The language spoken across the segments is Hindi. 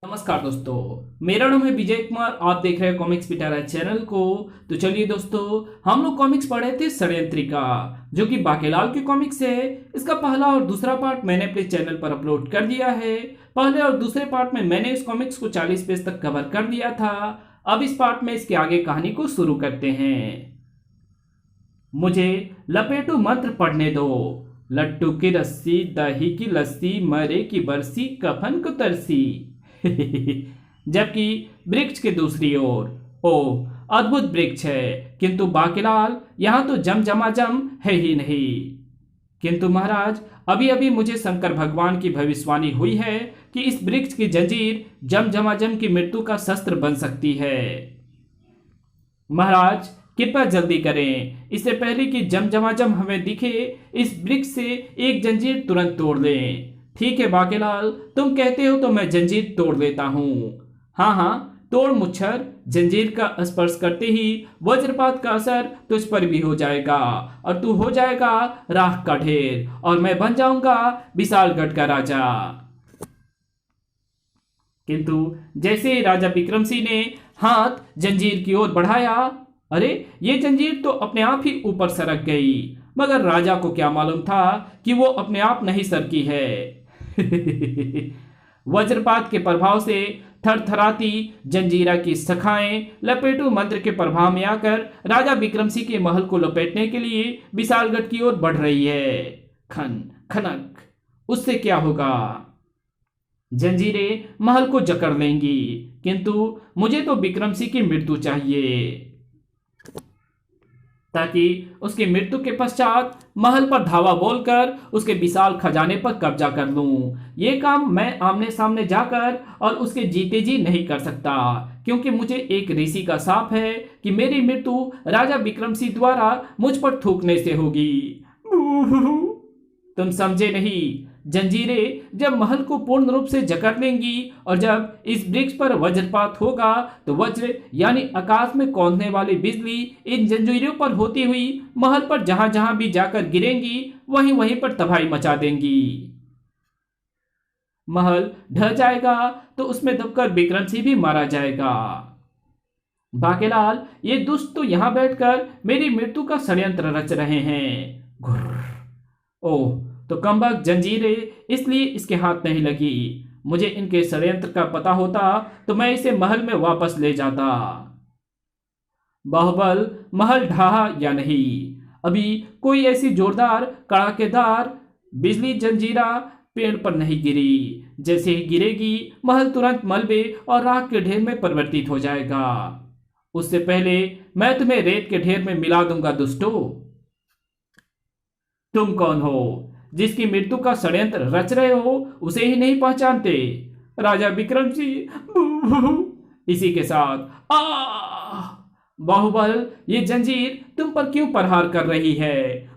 नमस्कार दोस्तों, मेरा नाम है विजय कुमार। आप देख रहे हैं कॉमिक्स पिटारा चैनल को। तो चलिए दोस्तों, हम लोग कॉमिक्स पढ़े थे षड्यंत्रिका, जो कि बाकेलाल की कॉमिक्स है। इसका पहला और दूसरा पार्ट मैंने अपने चैनल पर अपलोड कर दिया है। पहले और दूसरे पार्ट में मैंने इस कॉमिक्स को 40 पेज तक कवर कर दिया था। अब इस पार्ट में इसके आगे कहानी को शुरू करते हैं। मुझे लपेटू मंत्र पढ़ने दो। लट्टू की रस्सी, दही की लस्सी, मरे की बरसी, कफन को तरसी। जबकि वृक्ष के दूसरी ओर, ओ अद्भुत वृक्ष है, किंतु बाकेलाल यहां तो जम है ही नहीं। किंतु महाराज, अभी अभी मुझे शंकर भगवान की भविष्यवाणी हुई है कि इस वृक्ष की जंजीर जम की मृत्यु का शस्त्र बन सकती है। महाराज कृपया जल्दी करें, इससे पहले कि जम हमें दिखे, इस वृक्ष से एक जंजीर तुरंत तोड़ लें। ठीक है बाकेलाल, तुम कहते हो तो मैं जंजीर तोड़ लेता हूं। हाँ हाँ, तोड़ मुच्छर। जंजीर का स्पर्श करते ही वज्रपात का असर तुझ पर भी हो जाएगा और तू हो जाएगा राख का ढेर और मैं बन जाऊंगा विशालगढ़ का राजा। किंतु जैसे ही राजा विक्रम सिंह ने हाथ जंजीर की ओर बढ़ाया, अरे ये जंजीर तो अपने आप ही ऊपर सरक गई। मगर राजा को क्या मालूम था कि वो अपने आप नहीं सरकी है। वज्रपात के प्रभाव से थरथराती जंजीरा की शाखाएं लपेटू मंत्र के प्रभाव में आकर राजा विक्रम सिंह के महल को लपेटने के लिए विशालगढ़ की ओर बढ़ रही है। खन खनक, उससे क्या होगा? जंजीरें महल को जकड़ लेंगी, किंतु मुझे तो विक्रम सिंह की मृत्यु चाहिए, ताकि उसकी मृत्यु के पश्चात महल पर धावा बोलकर उसके विशाल खजाने पर कब्जा कर लूं। यह काम मैं आमने सामने जाकर और उसके जीते जी नहीं कर सकता, क्योंकि मुझे एक ऋषि का शाप है कि मेरी मृत्यु राजा विक्रम सिंह द्वारा मुझ पर थूकने से होगी। तुम समझे नहीं। जंजीरें जब महल को पूर्ण रूप से जकड़ लेंगी और जब इस वृक्ष पर वज्रपात होगा तो वज्र यानी आकाश में कौंधने वाली बिजली इन जंजीरों पर होती हुई महल पर जहां जहां भी जाकर गिरेंगी वहीं वहीं पर तबाही मचा देंगी। महल ढह जाएगा तो उसमें दबकर विक्रम सिंह भी मारा जाएगा। बाकेलाल, ये दुष्ट तो यहां बैठकर मेरी मृत्यु का षड्यंत्र रच रहे हैं। ओह, तो कमबख्त जंजीरें इसलिए इसके हाथ नहीं लगी। मुझे इनके षड्यंत्र का पता होता तो मैं इसे महल में वापस ले जाता। बाहुबल, महल ढहा या नहीं, अभी कोई ऐसी जोरदार कड़ाकेदार बिजली जंजीरा पेड़ पर नहीं गिरी। जैसे ही गिरेगी महल तुरंत मलबे और राख के ढेर में परिवर्तित हो जाएगा। उससे पहले मैं तुम्हें रेत के ढेर में मिला दूंगा दुष्टो। तुम कौन हो? जिसकी मृत्यु का षड्यंत्र रच रहे हो उसे ही नहीं पहचानते? राजा विक्रम सिंह। इसी के साथ बाहुबल, ये जंजीर तुम पर क्यों प्रहार कर रही है?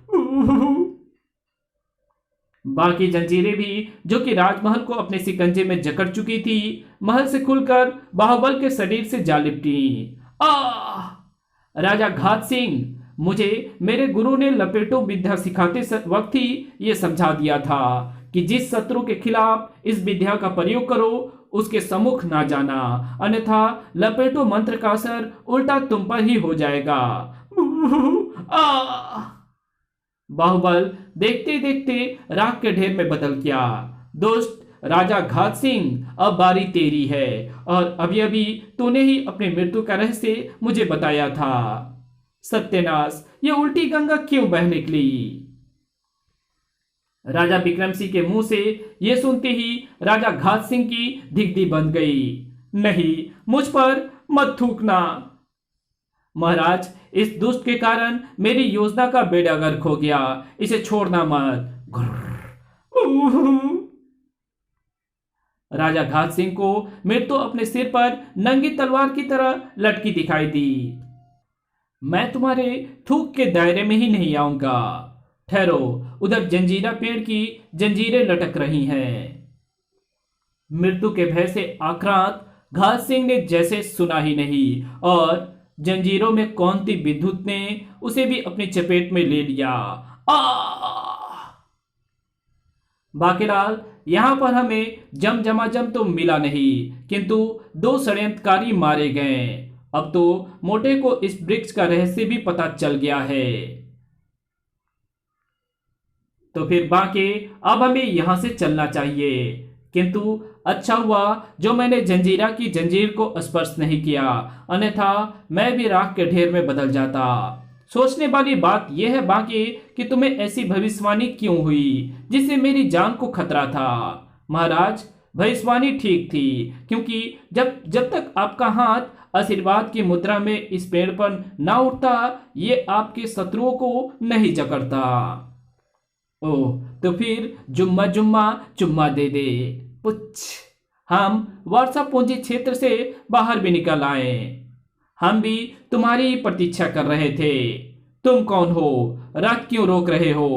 बाकी जंजीरें भी, जो कि राजमहल को अपने सिकंजे में जकड़ चुकी थी, महल से खुलकर बाहुबल के शरीर से जा लिपटी। राजा घात सिंह, मुझे मेरे गुरु ने लपेटो विद्या सिखाते वक्त ही यह समझा दिया था कि जिस शत्रु के खिलाफ इस विद्या का प्रयोग करो उसके सम्मुख ना जाना, अन्यथा लपेटो मंत्र का असर उल्टा तुम पर ही हो जाएगा। बाहुबल देखते देखते राख के ढेर में बदल गया। दोस्त राजा घात सिंह, अब बारी तेरी है और अभी अभी तूने ही अपनी मृत्यु का रहस्य मुझे बताया था। सत्यानाश, ये उल्टी गंगा क्यों बह निकली? राजा विक्रम सिंह के मुंह से यह सुनते ही राजा घात सिंह की धिकदी बंद गई। नहीं, मुझ पर मत थूकना। महाराज, इस दुष्ट के कारण मेरी योजना का बेड़ा गर्क हो गया, इसे छोड़ना मत। राजा घात सिंह को मृत्यु अपने सिर पर नंगी तलवार की तरह लटकी दिखाई दी। मैं तुम्हारे थूक के दायरे में ही नहीं आऊंगा। ठहरो, उधर जंजीरा पेड़ की जंजीरें लटक रही हैं। मृत्यु के भय से आक्रांत घात सिंह ने जैसे सुना ही नहीं और जंजीरों में कौंती विद्युत ने उसे भी अपनी चपेट में ले लिया। बाकेलाल, यहाँ पर हमें जम तो मिला नहीं, किंतु 2 षड्यंत्रकारी मारे गए। अब तो मोटे को इस वृक्ष का रहस्य भी पता चल गया है। तो फिर बाके अब हमें यहां से चलना चाहिए, किंतु अच्छा हुआ जो मैंने जंजीरा की जंजीर को स्पर्श नहीं किया, अन्यथा मैं भी राख के ढेर में बदल जाता। सोचने वाली बात यह है बाकी कि तुम्हें ऐसी भविष्यवाणी क्यों हुई जिससे मेरी जान को खतरा था। महाराज, भविष्यवाणी ठीक थी, क्योंकि जब जब तक आपका हाथ आशीर्वाद की मुद्रा में इस पेड़ पर ना उठता, ये आपके शत्रुओं को नहीं जकड़ता। ओह, तो फिर जुम्मा जुम्मा चुम्मा दे दे। पुछ, हम वर्षा पूंजी क्षेत्र से बाहर भी निकल आए। हम भी तुम्हारी प्रतीक्षा कर रहे थे। तुम कौन हो? रात क्यों रोक रहे हो?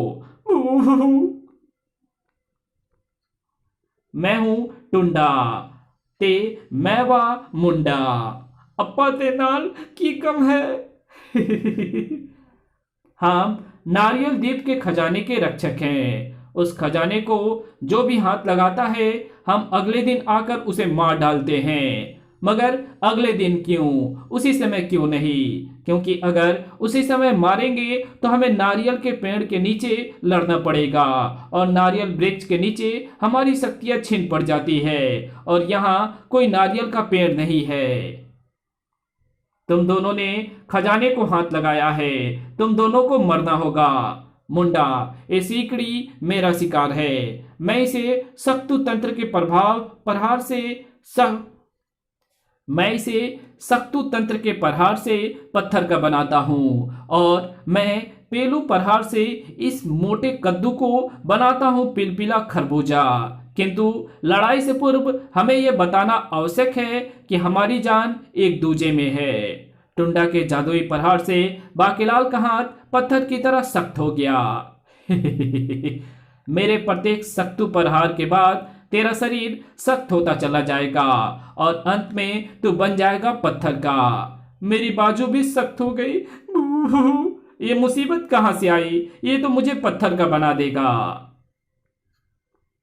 मैं हूं टुंडा ते मैवा मुंडा। अप्पा ते नाल की कम है। हम नारियल द्वीप के खजाने के रक्षक हैं। उस खजाने को जो भी हाथ लगाता है, हम अगले दिन आकर उसे मार डालते हैं। मगर अगले दिन क्यों, उसी समय क्यों नहीं? क्योंकि अगर उसी समय मारेंगे तो हमें नारियल के पेड़ के नीचे लड़ना पड़ेगा, और नारियल वृक्ष के नीचे हमारी शक्तियां छिन पड़ जाती है, और यहाँ कोई नारियल का पेड़ नहीं है। तुम दोनों ने खजाने को हाथ लगाया है, तुम दोनों को मरना होगा। मुंडा, ये सीकड़ी मेरा शिकार है। मैं इसे शक्तु तंत्र के प्रहार से पत्थर का बनाता हूँ, और मैं पेलू प्रहार से इस मोटे कद्दू को बनाता हूँ पिलपिला खरबूजा। किंतु लड़ाई से पूर्व हमें यह बताना आवश्यक है कि हमारी जान एक दूजे में है। टुंडा के जादुई प्रहार से बाकीलाल का हाथ पत्थर की तरह सख्त हो गया। मेरे प्रत्येक सख्तु प्रहार के बाद तेरा शरीर सख्त होता चला जाएगा, और अंत में तू बन जाएगा पत्थर का। मेरी बाजू भी सख्त हो गई। ये मुसीबत कहां से आई? ये तो मुझे पत्थर का बना देगा।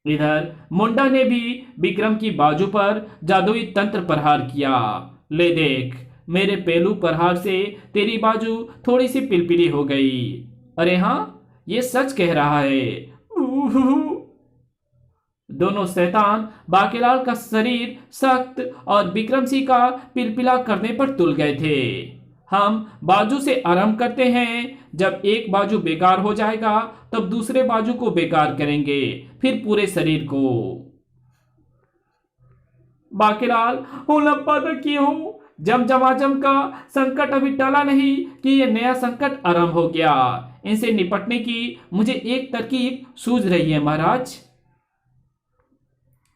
इधर मुंडा ने भी विक्रम की बाजू पर जादुई तंत्र प्रहार किया। ले देख, मेरे पेलू प्रहार से तेरी बाजू थोड़ी सी पिलपिली हो गई। अरे हाँ, ये सच कह रहा है। दोनों शैतान बाकीलाल का शरीर सख्त और विक्रम सिंह का पिलपिला करने पर तुल गए थे। हम बाजू से आरंभ करते हैं। जब एक बाजू बेकार हो जाएगा तब दूसरे बाजू को बेकार करेंगे, फिर पूरे शरीर को। बाकीलाल, क्यों? जम का संकट अभी टला नहीं कि यह नया संकट आरंभ हो गया। इनसे निपटने की मुझे एक तरकीब सूझ रही है महाराज।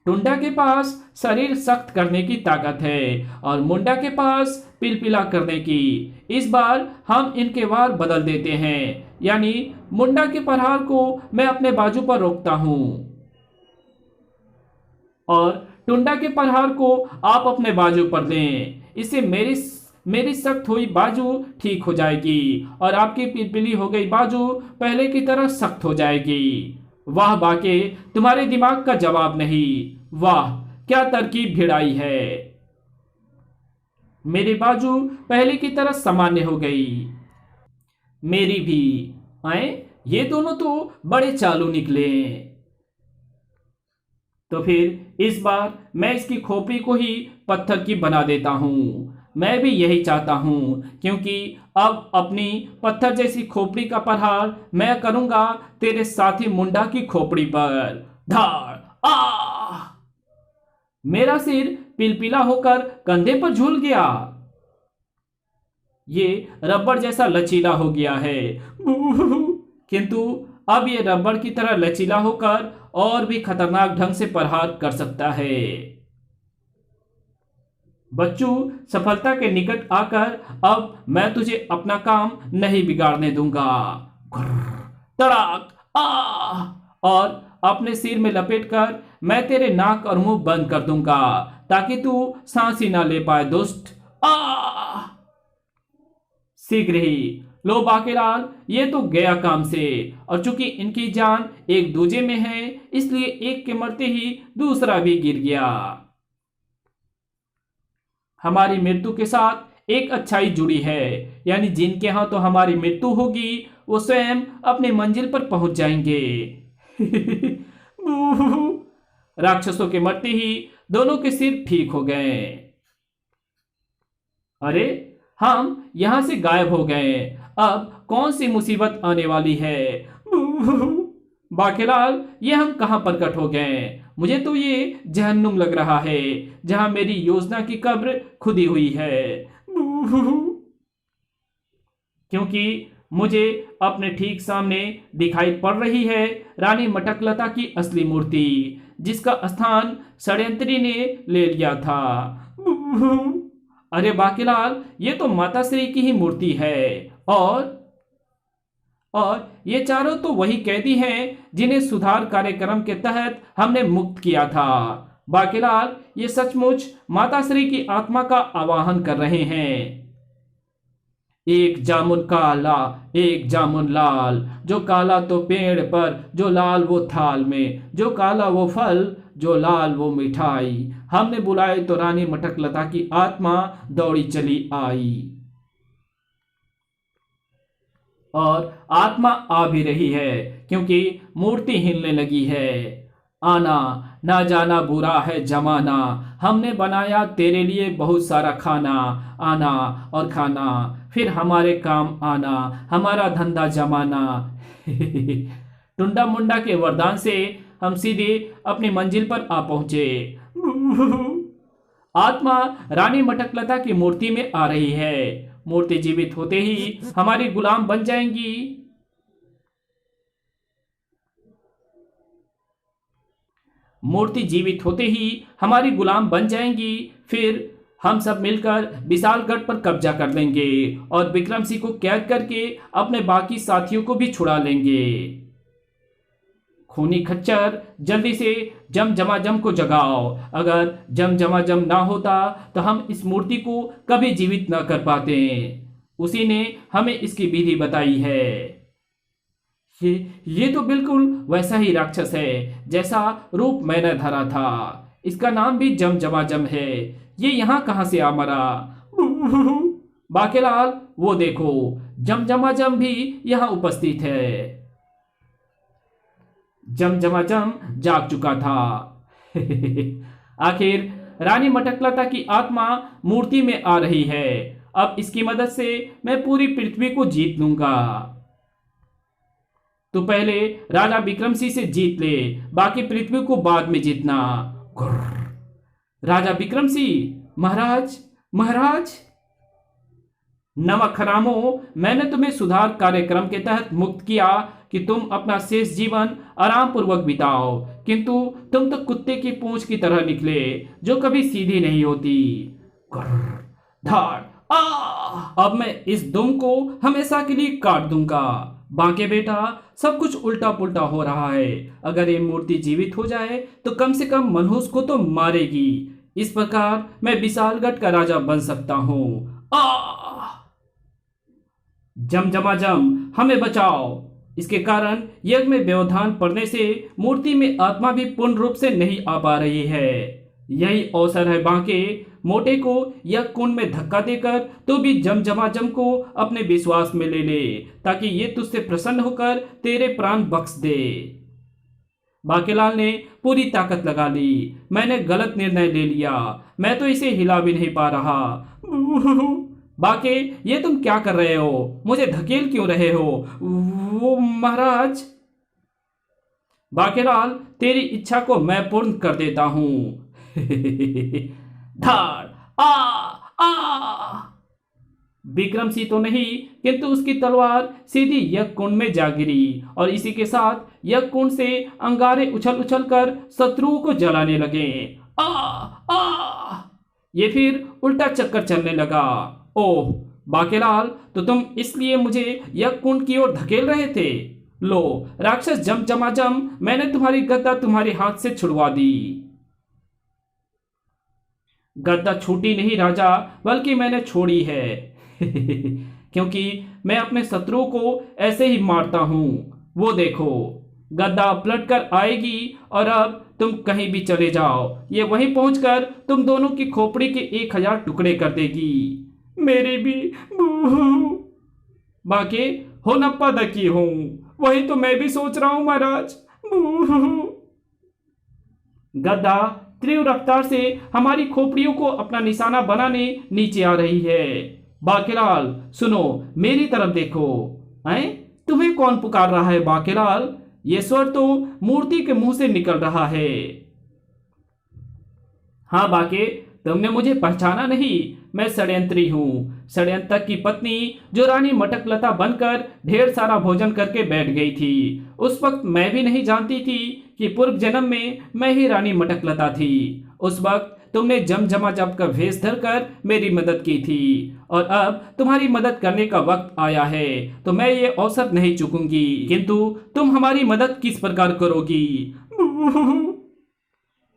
टुंडा के पास शरीर सख्त करने की ताकत है, और मुंडा के पास पिलपिला करने की। इस बार हम इनके वार बदल देते हैं, यानी मुंडा के प्रहार को मैं अपने बाजू पर रोकता हूं, और टुंडा के प्रहार को आप अपने बाजू पर दें। इससे मेरी सख्त हुई बाजू ठीक हो जाएगी, और आपकी पिलपिली हो गई बाजू पहले की तरह सख्त हो जाएगी। वाह बाके, तुम्हारे दिमाग का जवाब नहीं। वाह, क्या तरकीब भिड़ाई है। मेरी बाजू पहले की तरह सामान्य हो गई। मेरी भी। आए, ये दोनों तो बड़े चालू निकले। तो फिर इस बार मैं इसकी खोपड़ी को ही पत्थर की बना देता हूं। मैं भी यही चाहता हूं, क्योंकि अब अपनी पत्थर जैसी खोपड़ी का प्रहार मैं करूंगा तेरे साथी मुंडा की खोपड़ी पर। धाड़ आ! मेरा सिर पिलपिला होकर कंधे पर झूल गया। ये रबड़ जैसा लचीला हो गया है। किंतु अब ये रबड़ की तरह लचीला होकर और भी खतरनाक ढंग से प्रहार कर सकता है। बच्चू, सफलता के निकट आकर अब मैं तुझे अपना काम नहीं बिगाड़ने दूंगा। तड़ाक आ! और अपने सिर में लपेटकर मैं तेरे नाक और मुंह बंद कर दूंगा, ताकि तू सांस ही ना ले पाए दुष्ट। आ! शीघ्र ही लो बाकेलाल, ये तो गया काम से, और चूंकि इनकी जान एक दूजे में है इसलिए एक के मरते ही दूसरा भी गिर गया। हमारी मृत्यु के साथ एक अच्छाई जुड़ी है, यानी जिनके यहां तो हमारी मृत्यु होगी वो स्वयं अपने मंजिल पर पहुंच जाएंगे। राक्षसों के मरते ही दोनों के सिर ठीक हो गए। अरे, हम यहां से गायब हो गए, अब कौन सी मुसीबत आने वाली है। बाकेलाल, ये हम कहां प्रकट हो गए। मुझे तो ये जहन्नुम लग रहा है जहां मेरी योजना की कब्र खुदी हुई है। क्योंकि मुझे अपने ठीक सामने दिखाई पड़ रही है रानी मटकलता की असली मूर्ति, जिसका स्थान षड्यंत्री ने ले लिया था। अरे बाकेलाल, ये तो माता श्री की ही मूर्ति है, और ये चारों तो वही कैदी हैं जिन्हें सुधार कार्यक्रम के तहत हमने मुक्त किया था। बाकेलाल, ये सचमुच माता श्री की आत्मा का आवाहन कर रहे हैं। एक जामुन काला, एक जामुन लाल, जो काला तो पेड़ पर, जो लाल वो थाल में, जो काला वो फल, जो लाल वो मिठाई। हमने बुलाए तो रानी मटकलता की आत्मा दौड़ी चली आई, और आत्मा आ भी रही है क्योंकि मूर्ति हिलने लगी है। आना ना जाना बुरा है जमाना, हमने बनाया तेरे लिए बहुत सारा खाना। आना और खाना, फिर हमारे काम आना, हमारा धंधा जमाना। टुंडा मुंडा के वरदान से हम सीधे अपनी मंजिल पर आ पहुंचे। आत्मा रानी मटकलता की मूर्ति में आ रही है। मूर्ति जीवित होते ही हमारी गुलाम बन जाएंगी। मूर्ति जीवित होते ही हमारी गुलाम बन जाएंगी। फिर हम सब मिलकर विशालगढ़ पर कब्जा कर लेंगे और विक्रम सिंह को कैद करके अपने बाकी साथियों को भी छुड़ा लेंगे। खूनी खच्चर, जल्दी से जम को जगाओ। अगर जम ना होता तो हम इस मूर्ति को कभी जीवित न कर पाते। उसी ने हमें इसकी विधि बताई है। ये तो बिल्कुल वैसा ही राक्षस है जैसा रूप मैंने धरा था। इसका नाम भी जम है। ये यहाँ कहां से आ मरा। बाकेलाल, वो देखो, जम भी यहाँ उपस्थित है। जम जाग चुका था। आखिर रानी मटकलता की आत्मा मूर्ति में आ रही है। अब इसकी मदद से मैं पूरी पृथ्वी को जीत लूंगा। तो पहले राजा विक्रम सिंह से जीत ले, बाकी पृथ्वी को बाद में जीतना। राजा विक्रम सिंह, महाराज नमक हरामो, मैंने तुम्हें सुधार कार्यक्रम के तहत मुक्त किया कि तुम अपना शेष जीवन आराम पूर्वक बिताओ, किंतु तुम तो कुत्ते की पूंछ की तरह निकले जो कभी सीधी नहीं होती। धाड़, अब मैं इस दुम को हमेशा के लिए काट दूंगा। बांके बेटा, सब कुछ उल्टा पुल्टा हो रहा है। अगर ये मूर्ति जीवित हो जाए तो कम से कम मनहूस को तो मारेगी। इस प्रकार मैं विशालगढ़ का राजा बन सकता हूँ। जम, हमें बचाओ। इसके कारण यज्ञ में व्यवधान पड़ने से मूर्ति में आत्मा भी पूर्ण रूप से नहीं आ पा रही है। यही अवसर है बांके, मोटे को यज्ञ कुंड में धक्का देकर तो भी जम को अपने विश्वास में ले ले, ताकि ये तुझसे प्रसन्न होकर तेरे प्राण बख्श दे। बाकेलाल ने पूरी ताकत लगा ली। मैंने गलत निर्णय ले लिया, मैं तो इसे हिला भी नहीं पा रहा। बाके, ये तुम क्या कर रहे हो? मुझे धकेल क्यों रहे हो? वो महाराज। बाकेलाल, तेरी इच्छा को मैं पूर्ण कर देता हूं। धाड़, विक्रम सिंह तो नहीं, किंतु उसकी तलवार सीधी यज्ञ कुंड में जा गिरी और इसी के साथ यज्ञ कुंड से अंगारे उछल कर शत्रुओं को जलाने लगे। ये फिर उल्टा चक्कर चलने लगा। ओह बाकेलाल, तो तुम इसलिए मुझे यज्ञ कुंड की ओर धकेल रहे थे। लो राक्षस जम, मैंने तुम्हारी गद्दा तुम्हारे हाथ से छुड़वा दी। गद्दा छूटी नहीं राजा, बल्कि मैंने छोड़ी है। क्योंकि मैं अपने शत्रुओं को ऐसे ही मारता हूं। वो देखो, गद्दा पलट कर आएगी और अब तुम कहीं भी चले जाओ, ये वहीं पहुंचकर तुम दोनों की खोपड़ी के 1000 टुकड़े कर देगी। मेरी भी बूहू। बाकी हो नप्पा दकी हूं, वही तो मैं भी सोच रहा हूं महाराज। बूहू। गद्दा तीव्र रफ्तार से हमारी खोपड़ियों को अपना निशाना बनाने नीचे आ रही है। बाकेलाल सुनो, मेरी तरफ देखो। हैं? तुम्हें कौन पुकार रहा है बाकेलाल? ये स्वर तो मूर्ति के मुंह से निकल रहा है। हाँ बाके, तुमने मुझे पहचाना नहीं? मैं षड्यंत्री हूँ, षड्यंत्रक की पत्नी जो रानी मटकलता बनकर ढेर सारा भोजन करके बैठ गई थी। उस वक्त मैं भी नहीं जानती थी कि पूर्व जन्म में मैं ही रानी मटकलता थी। उस वक्त तुमने जब का भेष धरकर मेरी मदद की थी और अब तुम्हारी मदद करने का वक्त आया है, तो मैं ये अवसर नहीं चूकूंगी। किंतु तुम हमारी मदद किस प्रकार करोगी?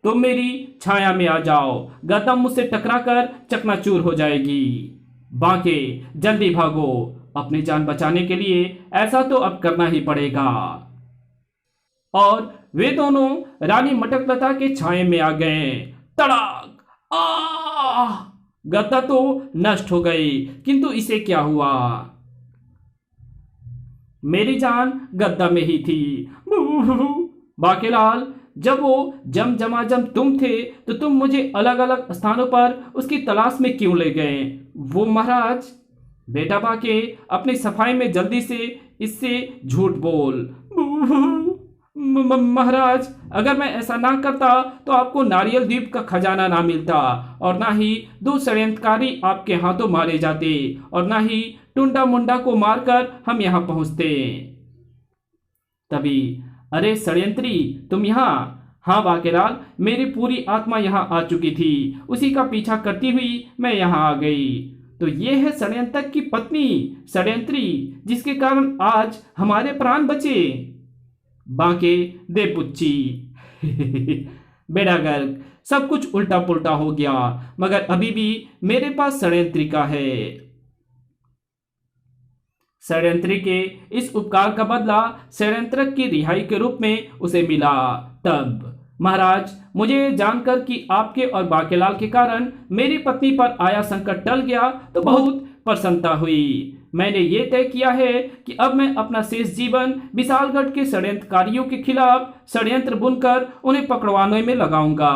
तुम मेरी छाया में आ जाओ, गद्दा मुझसे टकराकर चकनाचूर हो जाएगी। बांके, जल्दी भागो, अपनी जान बचाने के लिए ऐसा तो अब करना ही पड़ेगा। और वे दोनों रानी मटकलता के छाये में आ गए। तड़ाक! गद्दा तो नष्ट हो गई, किंतु इसे क्या हुआ? मेरी जान गद्दा में ही थी। बाकेलाल, जब वो जम तुम थे तो तुम मुझे अलग अलग स्थानों पर उसकी तलाश में क्यों ले गए? वो महाराज। बेटा बाके, अपनी सफाई में जल्दी से इससे झूठ बोल। महाराज, अगर मैं ऐसा ना करता तो आपको नारियल द्वीप का खजाना ना मिलता और ना ही 2 षड्यंत्रकारी आपके हाथों मारे जाते और ना ही टुंडा मुंडा को मारकर हम यहाँ पहुंचते। तभी, अरे षड्यंत्री, तुम यहाँ? हाँ बाकेलाल, मेरी पूरी आत्मा यहाँ आ चुकी थी, उसी का पीछा करती हुई मैं यहाँ आ गई। तो ये है षड्यंत्रक की पत्नी, षड्यंत्री, जिसके कारण आज हमारे प्राण बचे। बांके दे पुच्ची। बेड़ा गर्क, सब कुछ उल्टा पुल्टा हो गया, मगर अभी भी मेरे पास षड्यंत्रिका है। षड्यंत्री के इस उपकार का बदला षड्यंत्रक की रिहाई के रूप में उसे मिला। तब महाराज, मुझे जानकर कि आपके और बाकेलाल के कारण मेरी पत्नी पर आया संकट टल गया तो बहुत प्रसन्नता हुई। मैंने ये तय किया है कि अब मैं अपना शेष जीवन विशालगढ़ के षड्यंत्रकारियों के खिलाफ षड्यंत्र बुनकर उन्हें पकड़वाने में लगाऊंगा।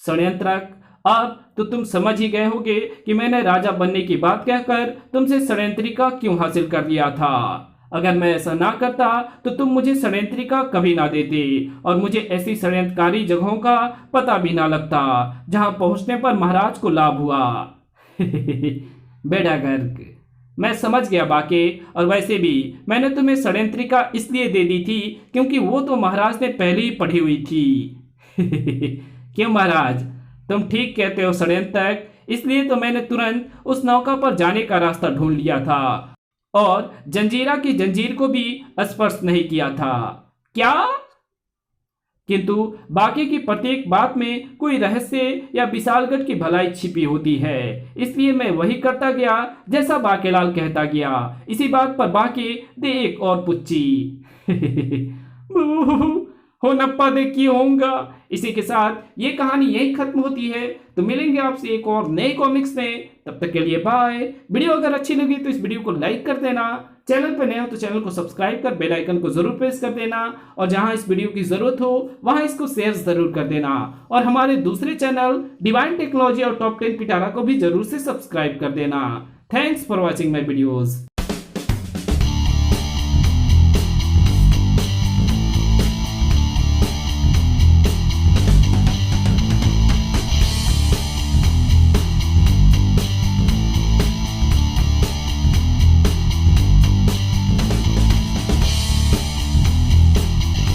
षड्यंत्रक, अब तो तुम समझ ही गए होगे कि मैंने राजा बनने की बात कहकर तुमसे षड्यंत्रिका क्यों हासिल कर लिया था। अगर मैं ऐसा ना करता तो तुम मुझे षड्यंत्रिका कभी ना देते और मुझे ऐसी षड्यंत्रकारी जगहों का पता भी ना लगता जहां पहुंचने पर महाराज को लाभ हुआ। बेड़ा गर्क, मैं समझ गया बाके, और वैसे भी मैंने तुम्हें षड्यंत्रिका इसलिए दे दी थी क्योंकि वो तो महाराज ने पहले ही पढ़ी हुई थी। क्यों महाराज, तुम ठीक कहते हो षड्यंत्रक, इसलिए तो मैंने तुरंत उस नौका पर जाने का रास्ता ढूंढ लिया था और जंजीरा की जंजीर को भी स्पर्श नहीं किया था। क्या? किंतु बाकी की प्रत्येक बात में कोई रहस्य या विशालगढ़ की भलाई छिपी होती है, इसलिए मैं वही करता गया जैसा बाकेलाल कहता गया। इसी बात पर बाके दे एक और पुच्ची। हो नप्पा दे की होऊंगा। इसी के साथ ये कहानी यही खत्म होती है। तो मिलेंगे आपसे एक और नए कॉमिक्स में, तब तक के लिए बाय। वीडियो अगर अच्छी लगी तो इस वीडियो को लाइक कर देना, चैनल पर नए हो तो चैनल को सब्सक्राइब कर बेल आइकन को जरूर प्रेस कर देना और जहां इस वीडियो की जरूरत हो वहां इसको शेयर जरूर कर देना और हमारे दूसरे चैनल डिवाइन टेक्नोलॉजी और टॉप 10 पिटारा को भी जरूर से सब्सक्राइब कर देना। Thanks for watching my videos.